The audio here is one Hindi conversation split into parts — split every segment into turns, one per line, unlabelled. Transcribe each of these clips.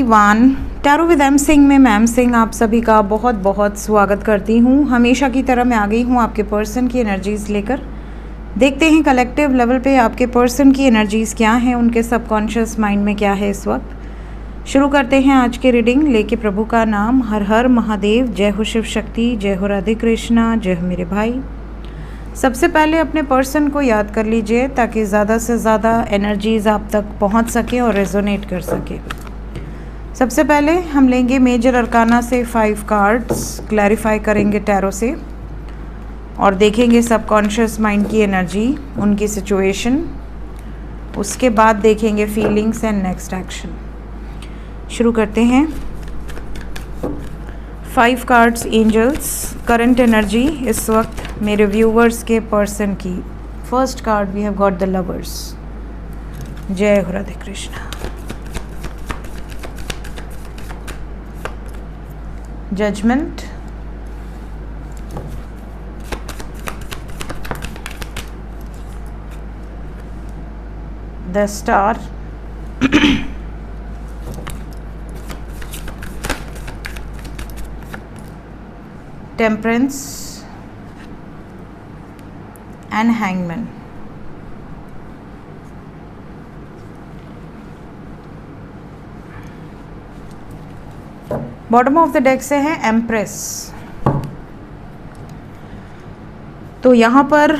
Everyone, tarot with M Singh में मैम सिंह आप सभी का बहुत बहुत स्वागत करती हूँ। हमेशा की तरह मैं आ गई हूँ आपके पर्सन की एनर्जीज़ लेकर। देखते हैं कलेक्टिव लेवल पे आपके पर्सन की एनर्जीज़ क्या हैं, उनके सबकॉन्शियस माइंड में क्या है इस वक्त। शुरू करते हैं आज के रीडिंग लेके प्रभु का नाम। हर हर महादेव, जय हो शिव शक्ति, जय हो राधे कृष्णा, जय हो मेरे भाई। सबसे पहले अपने पर्सन को याद कर लीजिए ताकि ज़्यादा से ज़्यादा एनर्जीज़ आप तक पहुंच सके और रेजोनेट कर सके। सबसे पहले हम लेंगे मेजर अरकाना से 5 कार्ड्स, क्लैरिफाई करेंगे टैरो से और देखेंगे सबकॉन्शियस माइंड की एनर्जी, उनकी सिचुएशन। उसके बाद देखेंगे फीलिंग्स एंड नेक्स्ट एक्शन। शुरू करते हैं। 5 कार्ड्स एंजल्स, करंट एनर्जी इस वक्त मेरे व्यूवर्स के पर्सन की। First card we have got the lovers. जय हो Radhe Krishna. Judgement, the star, temperance and hangman. Bottom of the deck से है एम्प्रेस। तो यहाँ पर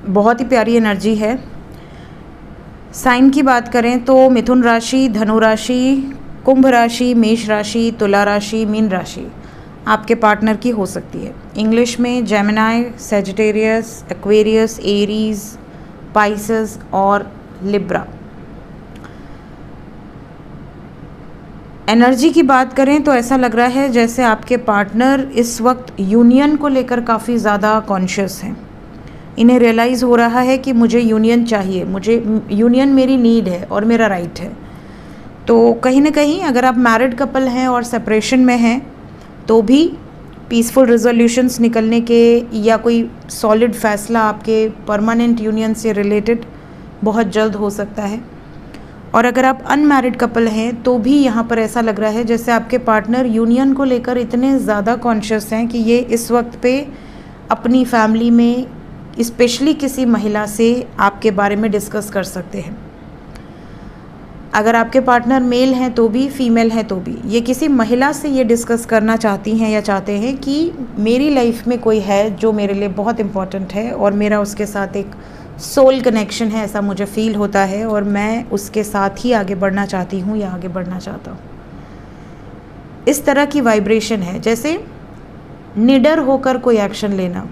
बहुत ही प्यारी एनर्जी है। साइन की बात करें तो मिथुन राशि, धनु राशि, कुंभ राशि, मेष राशि, तुला राशि, मीन राशि आपके पार्टनर की हो सकती है। इंग्लिश में Gemini, Sagittarius, Aquarius, Aries, Pisces और लिब्रा। एनर्जी की बात करें तो ऐसा लग रहा है जैसे आपके पार्टनर इस वक्त यूनियन को लेकर काफ़ी ज़्यादा कॉन्शियस हैं। इन्हें रियलाइज़ हो रहा है कि मुझे यूनियन चाहिए, मुझे यूनियन मेरी नीड है और मेरा राइट है। तो कहीं ना कहीं अगर आप मैरिड कपल हैं और सेपरेशन में हैं तो भी पीसफुल रेजोल्यूशंस निकलने के या कोई सॉलिड फैसला आपके परमानेंट यूनियन से रिलेटेड बहुत जल्द हो सकता है। और अगर आप अनमैरिड कपल हैं तो भी यहाँ पर ऐसा लग रहा है जैसे आपके पार्टनर यूनियन को लेकर इतने ज़्यादा कॉन्शियस हैं कि ये इस वक्त पे अपनी फैमिली में स्पेशली किसी महिला से आपके बारे में डिस्कस कर सकते हैं। अगर आपके पार्टनर मेल हैं तो भी, फीमेल हैं तो भी, ये किसी महिला से ये डिस्कस करना चाहती हैं या चाहते हैं कि मेरी लाइफ में कोई है जो मेरे लिए बहुत इम्पॉर्टेंट है और मेरा उसके साथ एक सोल कनेक्शन है, ऐसा मुझे फील होता है और मैं उसके साथ ही आगे बढ़ना चाहती हूँ या आगे बढ़ना चाहता हूँ। इस तरह की वाइब्रेशन है, जैसे निडर होकर कोई एक्शन लेना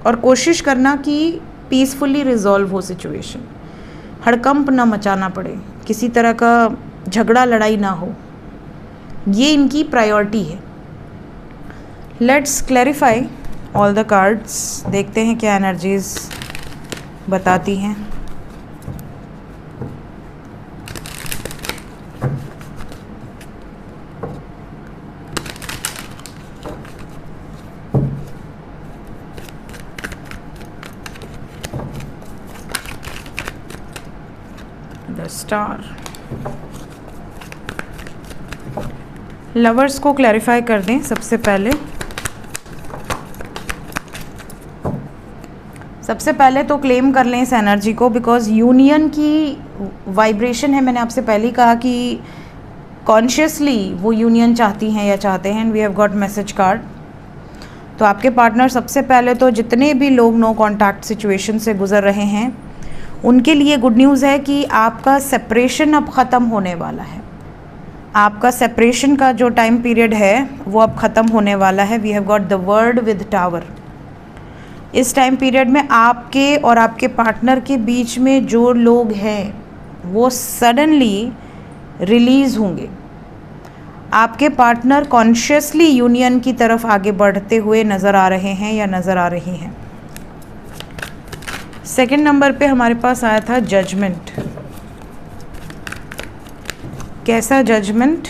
और कोशिश करना कि पीसफुली रिजॉल्व हो सिचुएशन, हड़कंप ना मचाना पड़े, किसी तरह का झगड़ा लड़ाई ना हो, ये इनकी प्रायोरिटी है। Let's clarify all the cards, देखते हैं क्या एनर्जीज बताती हैं। The star. लवर्स को क्लैरिफाई कर दें सबसे पहले। सबसे पहले तो क्लेम कर लें इस एनर्जी को, बिकॉज यूनियन की वाइब्रेशन है। मैंने आपसे पहले ही कहा कि कॉन्शियसली वो यूनियन चाहती हैं या चाहते हैं। And we have got message card. तो आपके पार्टनर सबसे पहले तो जितने भी लोग नो कॉन्टैक्ट सिचुएशन से गुजर रहे हैं उनके लिए गुड न्यूज़ है कि आपका सेपरेशन अब ख़त्म होने वाला है। आपका सेपरेशन का जो टाइम पीरियड है वो अब ख़त्म होने वाला है। We have got the word with tower. इस टाइम पीरियड में आपके और आपके पार्टनर के बीच में जो लोग हैं वो सडनली रिलीज़ होंगे। आपके पार्टनर कॉन्शियसली यूनियन की तरफ आगे बढ़ते हुए नज़र आ रहे हैं या नज़र आ रही हैं। सेकंड नंबर पे हमारे पास आया था जजमेंट। कैसा जजमेंट?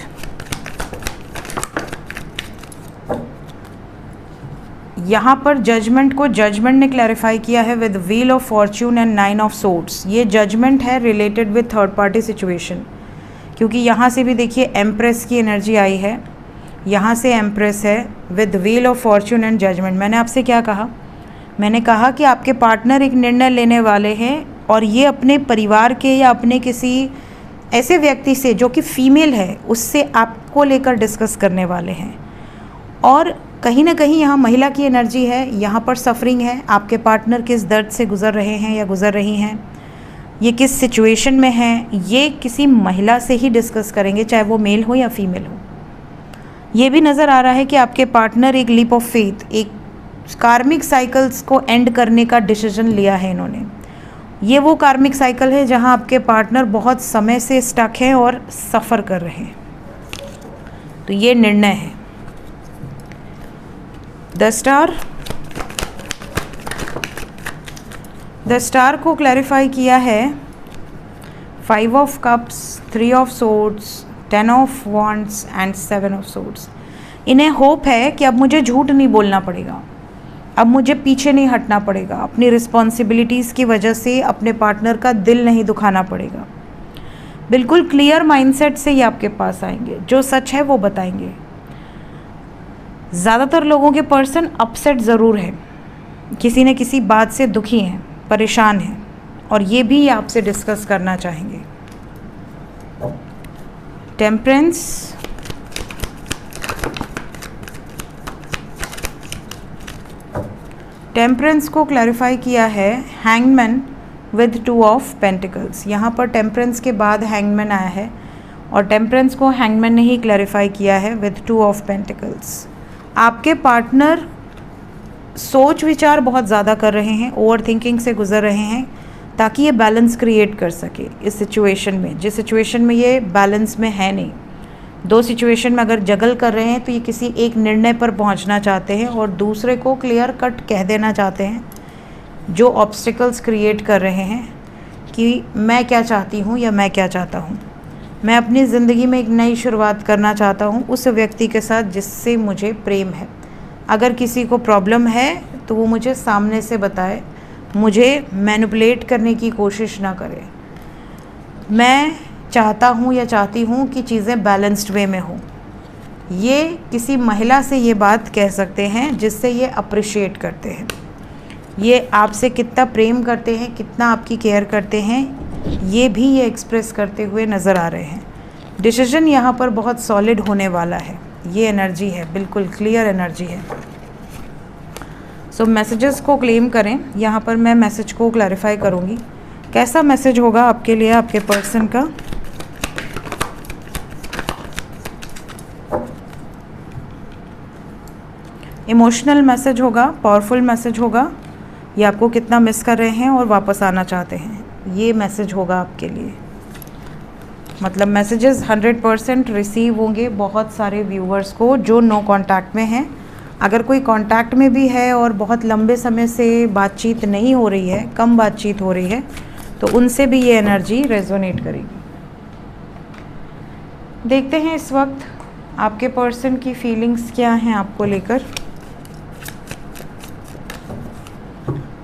यहाँ पर जजमेंट को जजमेंट ने क्लैरिफाई किया है with wheel of Fortune and 9 of swords. ये जजमेंट है related with third party situation क्योंकि यहाँ से भी देखिए एम्प्रेस की एनर्जी आई है, यहाँ से एम्प्रेस है with wheel of fortune and judgement. मैंने आपसे क्या कहा? मैंने कहा कि आपके पार्टनर एक निर्णय लेने वाले हैं और ये अपने परिवार के या अपने किसी ऐसे व्यक्ति से जो कि फीमेल है उससे आपको लेकर डिस्कस करने वाले हैं। और कहीं ना कहीं यहाँ महिला की एनर्जी है, यहाँ पर सफरिंग है। आपके पार्टनर किस दर्द से गुज़र रहे हैं या गुज़र रही हैं, ये किस सिचुएशन में हैं, ये किसी महिला से ही डिस्कस करेंगे, चाहे वो मेल हो या फीमेल हो। ये भी नज़र आ रहा है कि आपके पार्टनर एक लीप ऑफ फेथ, एक कार्मिक साइकिल्स को एंड करने का डिसीजन लिया है इन्होंने। ये वो कार्मिक साइकिल है जहाँ आपके पार्टनर बहुत समय से स्टक हैं और सफ़र कर रहे हैं। तो ये निर्णय है। द स्टार को क्लैरिफाई किया है 5 of cups, 3 of swords, 10 of wands and 7 of swords. इन्हें होप है कि अब मुझे झूठ नहीं बोलना पड़ेगा, अब मुझे पीछे नहीं हटना पड़ेगा, अपनी रिस्पॉन्सिबिलिटीज़ की वजह से अपने पार्टनर का दिल नहीं दुखाना पड़ेगा। बिल्कुल क्लियर माइंडसेट से ये आपके पास आएंगे, जो सच है वो बताएंगे। ज़्यादातर लोगों के पर्सन अपसेट ज़रूर हैं, किसी न किसी बात से दुखी हैं, परेशान हैं, और ये भी आपसे डिस्कस करना चाहेंगे। टेम्परेंस, टेम्परेंस को क्लैरिफाई किया है हैंगमैन विद 2 ऑफ पेंटिकल्स। यहाँ पर टेम्परेंस के बाद हैंगमैन आया है और टेम्परेंस को हैंगमैन ने ही क्लैरिफाई किया है विद 2 ऑफ पेंटिकल्स। आपके पार्टनर सोच विचार बहुत ज़्यादा कर रहे हैं, ओवर थिंकिंग से गुजर रहे हैं, ताकि ये बैलेंस क्रिएट कर सके इस सिचुएशन में, जिस सिचुएशन में ये बैलेंस में है नहीं। 2 सिचुएशन में अगर जगल कर रहे हैं तो ये किसी एक निर्णय पर पहुंचना चाहते हैं और दूसरे को क्लियर कट कह देना चाहते हैं, जो ऑब्स्टिकल्स क्रिएट कर रहे हैं कि मैं क्या चाहती हूँ या मैं क्या चाहता हूँ। मैं अपनी ज़िंदगी में एक नई शुरुआत करना चाहता हूँ उस व्यक्ति के साथ जिससे मुझे प्रेम है। अगर किसी को प्रॉब्लम है तो वो मुझे सामने से बताए, मुझे मैनिपुलेट करने की कोशिश ना करे। मैं चाहता हूँ या चाहती हूँ कि चीज़ें बैलेंस्ड वे में हों। ये किसी महिला से ये बात कह सकते हैं जिससे ये अप्रिशिएट करते हैं, ये आपसे कितना प्रेम करते हैं, कितना आपकी केयर करते हैं, ये भी ये एक्सप्रेस करते हुए नज़र आ रहे हैं। डिसीजन यहाँ पर बहुत सॉलिड होने वाला है, ये एनर्जी है, बिल्कुल क्लियर एनर्जी है। सो मैसेजेस को क्लेम करें। यहाँ पर मैं मैसेज को क्लैरिफाई करूँगी, कैसा मैसेज होगा आपके लिए आपके पर्सन का। इमोशनल मैसेज होगा, पावरफुल मैसेज होगा, ये आपको कितना मिस कर रहे हैं और वापस आना चाहते हैं, ये मैसेज होगा आपके लिए। मतलब मैसेजेस 100% रिसीव होंगे बहुत सारे व्यूवर्स को जो नो कांटेक्ट में हैं। अगर कोई कांटेक्ट में भी है और बहुत लंबे समय से बातचीत नहीं हो रही है, कम बातचीत हो रही है, तो उनसे भी ये एनर्जी रेजोनेट करेगी। देखते हैं इस वक्त आपके पर्सन की फीलिंग्स क्या हैं आपको लेकर।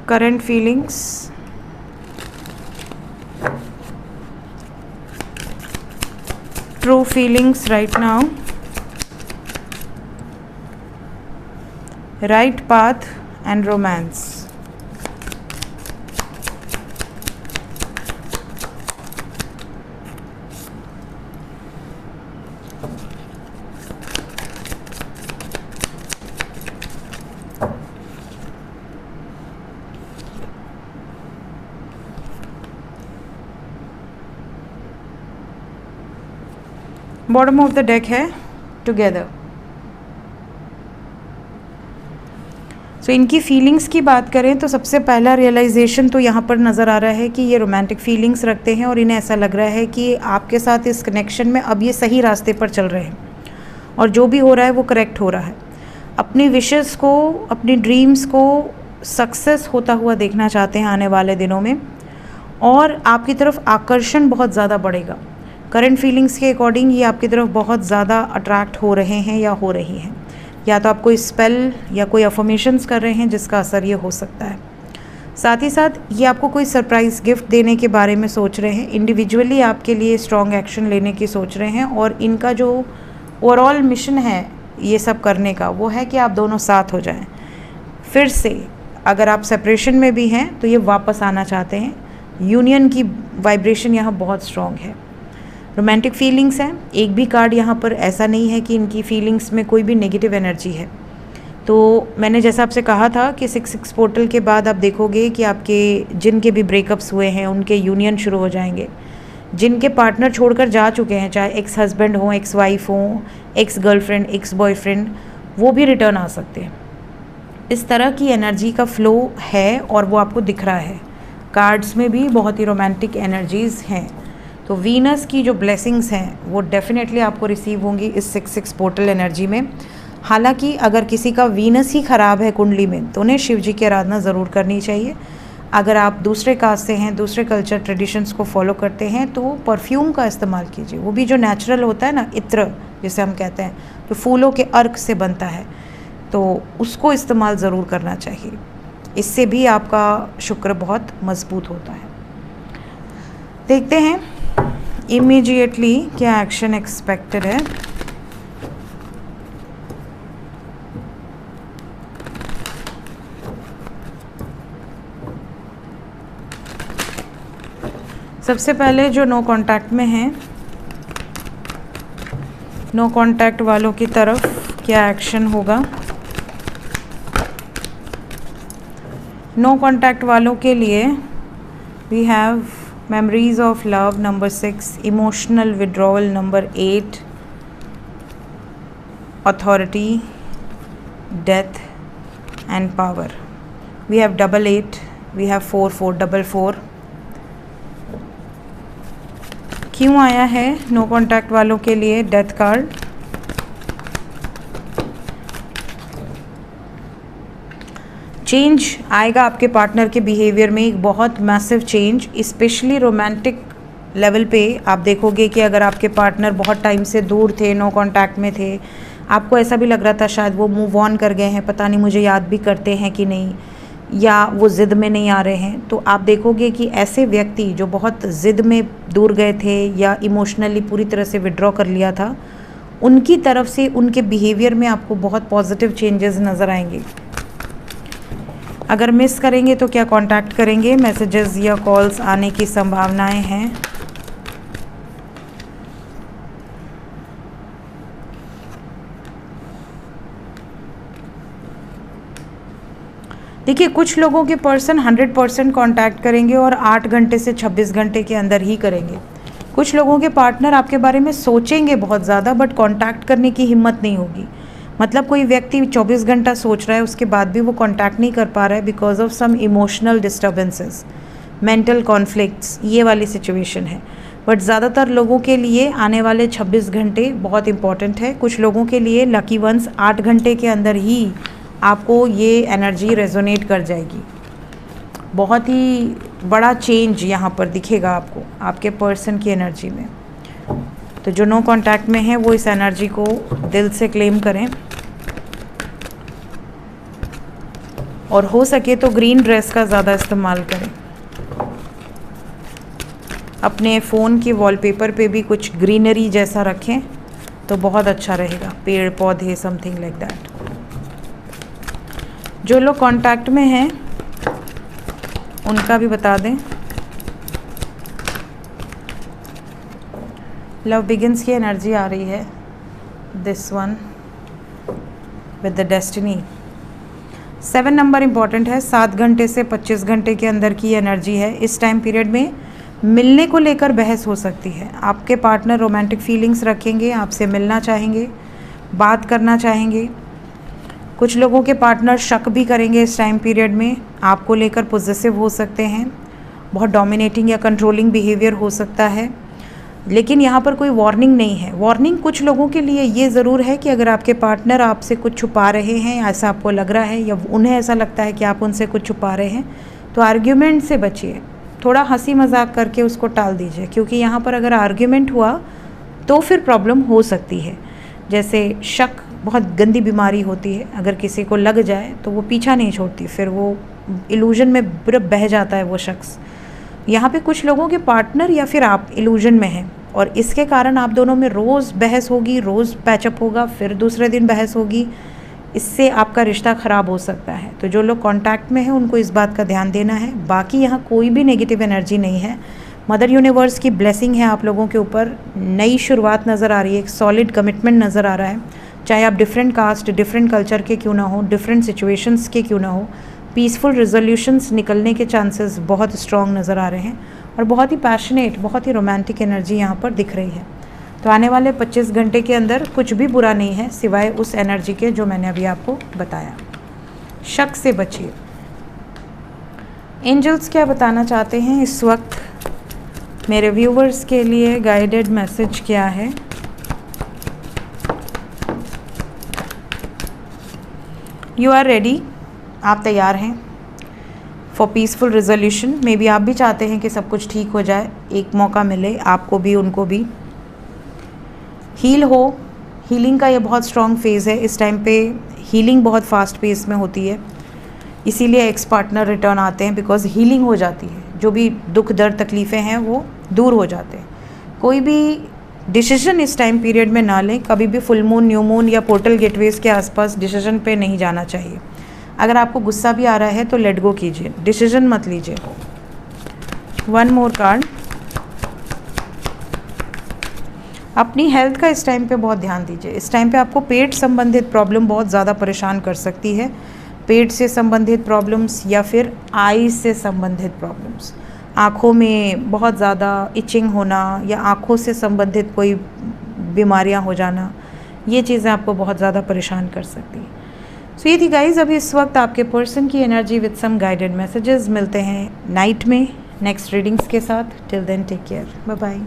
Current feelings, true feelings right now, right path and romance. Bottom of the deck है टुगेदर। सो इनकी फीलिंग्स की बात करें तो सबसे पहला रियलाइजेशन तो यहाँ पर नज़र आ रहा है कि ये रोमांटिक फीलिंग्स रखते हैं और इन्हें ऐसा लग रहा है कि आपके साथ इस कनेक्शन में अब ये सही रास्ते पर चल रहे हैं और जो भी हो रहा है वो करेक्ट हो रहा है। अपनी विशेस को, अपनी ड्रीम्स को सक्सेस होता हुआ देखना चाहते हैं आने वाले दिनों में, और आपकी तरफ आकर्षण बहुत ज़्यादा बढ़ेगा। करंट फीलिंग्स के अकॉर्डिंग ये आपकी तरफ बहुत ज़्यादा अट्रैक्ट हो रहे हैं या हो रही हैं, या तो आप कोई स्पेल या कोई अफर्मेशंस कर रहे हैं जिसका असर ये हो सकता है। साथ ही साथ ये आपको कोई सरप्राइज़ गिफ्ट देने के बारे में सोच रहे हैं, इंडिविजुअली आपके लिए स्ट्रॉन्ग एक्शन लेने की सोच रहे हैं, और इनका जो ओवरऑल मिशन है ये सब करने का वो है कि आप दोनों साथ हो जाएं। फिर से अगर आप सेपरेशन में भी हैं तो ये वापस आना चाहते हैं। यूनियन की वाइब्रेशन यहाँ बहुत स्ट्रॉन्ग है। रोमांटिक फीलिंग्स हैं, एक भी कार्ड यहाँ पर ऐसा नहीं है कि इनकी फीलिंग्स में कोई भी नेगेटिव एनर्जी है। तो मैंने जैसा आपसे कहा था कि 6/6 पोर्टल के बाद आप देखोगे कि आपके जिनके भी ब्रेकअप्स हुए हैं उनके यूनियन शुरू हो जाएंगे। जिनके पार्टनर छोड़कर जा चुके हैं, चाहे एक्स हस्बैंड हो, एक्स वाइफ हो, एक्स गर्लफ्रेंड, एक्स बॉयफ्रेंड, वो भी रिटर्न आ सकते हैं। इस तरह की एनर्जी का फ्लो है और वो आपको दिख रहा है। कार्ड्स में भी बहुत ही रोमांटिक एनर्जीज़ हैं। तो वीनस की जो ब्लेसिंग्स हैं वो डेफिनेटली आपको रिसीव होंगी इस 6/6 पोर्टल एनर्जी में। हालांकि अगर किसी का वीनस ही ख़राब है कुंडली में तो उन्हें शिव जी की आराधना ज़रूर करनी चाहिए। अगर आप दूसरे कास्ट से हैं, दूसरे कल्चर ट्रेडिशंस को फॉलो करते हैं तो परफ्यूम का इस्तेमाल कीजिए, वो भी जो नेचुरल होता है ना, इत्र जिसे हम कहते हैं, जो फूलों के अर्क से बनता है, तो उसको इस्तेमाल ज़रूर करना चाहिए। इससे भी आपका शुक्र बहुत मजबूत होता है। देखते हैं इमीडिएटली क्या एक्शन एक्सपेक्टेड है। सबसे पहले जो नो कांटेक्ट में हैं, नो कांटेक्ट वालों की तरफ क्या एक्शन होगा। नो कांटेक्ट वालों के लिए we have memories of love number 6, emotional withdrawal number 8, authority, death and power. We have 88, we have 4444। क्यों आया है नो कांटेक्ट वालों के लिए डेथ कार्ड? चेंज आएगा आपके पार्टनर के बिहेवियर में, एक बहुत massive change, specially romantic level पे। आप देखोगे कि अगर आपके पार्टनर बहुत टाइम से दूर थे, नो कांटेक्ट में थे, आपको ऐसा भी लग रहा था शायद वो मूव ऑन कर गए हैं, पता नहीं मुझे याद भी करते हैं कि नहीं, या वो ज़िद में नहीं आ रहे हैं, तो आप देखोगे कि ऐसे व्यक्ति जो बहुत ज़िद में दूर गए थे या इमोशनली पूरी तरह से विड्रॉ कर लिया था, उनकी तरफ से उनके बिहेवियर में आपको बहुत पॉजिटिव चेंजेस नज़र आएंगे। अगर मिस करेंगे तो क्या कांटेक्ट करेंगे, मैसेजेस या कॉल्स आने की संभावनाएं हैं। देखिए, कुछ लोगों के पर्सन 100% कांटेक्ट करेंगे और 8 घंटे से 26 घंटे के अंदर ही करेंगे। कुछ लोगों के पार्टनर आपके बारे में सोचेंगे बहुत ज़्यादा, बट कांटेक्ट करने की हिम्मत नहीं होगी। मतलब कोई व्यक्ति 24 घंटा सोच रहा है, उसके बाद भी वो कांटेक्ट नहीं कर पा रहा है because of some emotional disturbances, mental conflicts, ये वाली सिचुएशन है। बट ज़्यादातर लोगों के लिए आने वाले 26 घंटे बहुत इंपॉर्टेंट है। कुछ लोगों के लिए लकी वंस 8 घंटे के अंदर ही आपको ये एनर्जी रेजोनेट कर जाएगी। बहुत ही बड़ा चेंज यहाँ पर दिखेगा आपको आपके पर्सन की एनर्जी में। तो जो नो कांटेक्ट में है वो इस एनर्जी को दिल से क्लेम करें, और हो सके तो ग्रीन ड्रेस का ज़्यादा इस्तेमाल करें। अपने फ़ोन के वॉलपेपर पे भी कुछ ग्रीनरी जैसा रखें तो बहुत अच्छा रहेगा, पेड़ पौधे, समथिंग लाइक दैट। जो लोग कांटेक्ट में हैं उनका भी बता दें। लव बिगिंस की एनर्जी आ रही है, this one with the destiny. 7 number important है। 7 घंटे से 25 घंटे के अंदर की एनर्जी है। इस टाइम पीरियड में मिलने को लेकर बहस हो सकती है। आपके पार्टनर रोमांटिक फीलिंग्स रखेंगे, आपसे मिलना चाहेंगे, बात करना चाहेंगे। कुछ लोगों के पार्टनर शक भी करेंगे इस टाइम पीरियड में, आपको लेकर पॉजिटिव हो सकते हैं, बहुत डोमिनेटिंग या कंट्रोलिंग बिहेवियर हो सकता है। लेकिन यहाँ पर कोई वार्निंग नहीं है। वार्निंग कुछ लोगों के लिए ये ज़रूर है कि अगर आपके पार्टनर आपसे कुछ छुपा रहे हैं, ऐसा आपको लग रहा है, या उन्हें ऐसा लगता है कि आप उनसे कुछ छुपा रहे हैं, तो आर्ग्यूमेंट से बचिए। थोड़ा हंसी मजाक करके उसको टाल दीजिए, क्योंकि यहाँ पर अगर आर्ग्यूमेंट हुआ तो फिर प्रॉब्लम हो सकती है। जैसे शक बहुत गंदी बीमारी होती है, अगर किसी को लग जाए तो वो पीछा नहीं छोड़ती, फिर वो इल्यूजन में पूरा बह जाता है वो शख्स। यहाँ पे कुछ लोगों के पार्टनर या फिर आप इल्यूजन में हैं और इसके कारण आप दोनों में रोज़ बहस होगी, रोज़ पैचअप होगा, फिर दूसरे दिन बहस होगी, इससे आपका रिश्ता ख़राब हो सकता है। तो जो लोग कांटेक्ट में हैं उनको इस बात का ध्यान देना है। बाकी यहाँ कोई भी नेगेटिव एनर्जी नहीं है। मदर यूनिवर्स की ब्लेसिंग है आप लोगों के ऊपर, नई शुरुआत नज़र आ रही है, एक सॉलिड कमिटमेंट नज़र आ रहा है। चाहे आप डिफरेंट कास्ट, डिफरेंट कल्चर के क्यों ना हो, डिफरेंट सिचुएशंस के क्यों ना हो, पीसफुल रिजोल्यूशंस निकलने के चांसेस बहुत स्ट्रॉन्ग नज़र आ रहे हैं और बहुत ही पैशनेट, बहुत ही रोमांटिक एनर्जी यहाँ पर दिख रही है। तो आने वाले 25 घंटे के अंदर कुछ भी बुरा नहीं है सिवाय उस एनर्जी के जो मैंने अभी आपको बताया। शक से बचिए। एंजल्स क्या बताना चाहते हैं इस वक्त मेरे व्यूवर्स के लिए, गाइडेड मैसेज क्या है? यू आर रेडी, आप तैयार हैं for peaceful resolution. May be आप भी चाहते हैं कि सब कुछ ठीक हो जाए, एक मौका मिले आपको भी उनको भी, हील हो। हीलिंग का ये बहुत स्ट्रॉन्ग फेज़ है। इस टाइम पे हीलिंग बहुत फास्ट पेस में होती है, इसीलिए एक्स पार्टनर रिटर्न आते हैं, बिकॉज हीलिंग हो जाती है। जो भी दुख दर्द तकलीफ़ें हैं वो दूर हो जाते हैं। कोई भी डिसीजन इस टाइम पीरियड में ना लें, कभी भी फुल मून, न्यू मून या पोर्टल गेटवेज के आसपास डिसीजन पे नहीं जाना चाहिए। अगर आपको गुस्सा भी आ रहा है तो लेट गो कीजिए, डिसीजन मत लीजिए। One more card. अपनी हेल्थ का इस टाइम पे बहुत ध्यान दीजिए। इस टाइम पे आपको पेट संबंधित प्रॉब्लम बहुत ज़्यादा परेशान कर सकती है। पेट से संबंधित प्रॉब्लम्स या फिर आई से संबंधित प्रॉब्लम्स, आँखों में बहुत ज़्यादा इचिंग होना या आँखों से संबंधित कोई बीमारियाँ हो जाना, ये चीज़ें आपको बहुत ज़्यादा परेशान कर सकती हैं। सो ये थी गाइज अभी इस वक्त आपके पर्सन की energy with some guided messages. मिलते हैं नाइट में नेक्स्ट रीडिंग्स के साथ। Till then take care, bye bye.